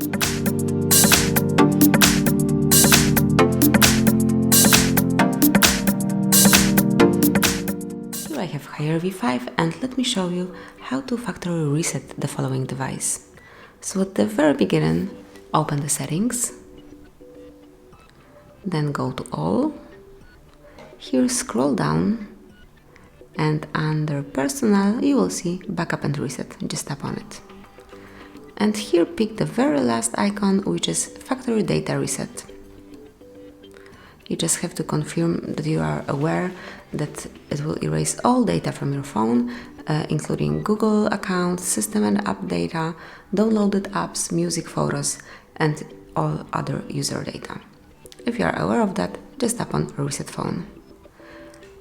Here I have HAIER V5 and let me show you how to factory reset the following device. So at the very beginning, open the settings, then go to all. Here scroll down and under personal you will see backup and reset. Just tap on it. And here pick the very last icon, which is factory data reset. You just have to confirm that you are aware that it will erase all data from your phone, including Google account, system and app data, downloaded apps, music, photos, and all other user data. If you are aware of that, just tap on Reset Phone.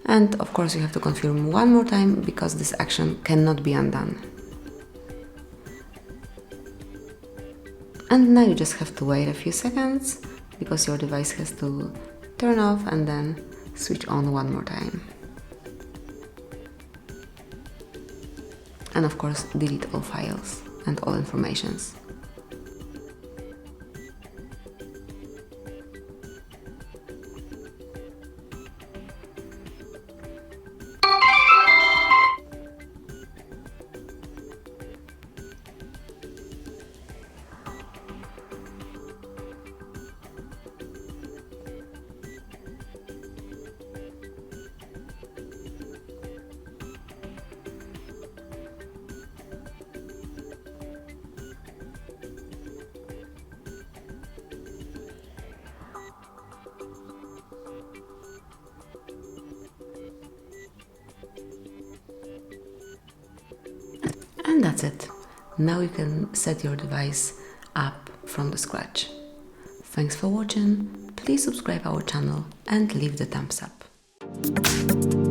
And of course you have to confirm one more time because this action cannot be undone. And now you just have to wait a few seconds because your device has to turn off and then switch on one more time. And of course delete all files and all informations. And that's it. Now you can set your device up from the scratch. Thanks for watching. Please subscribe our channel and leave the thumbs up.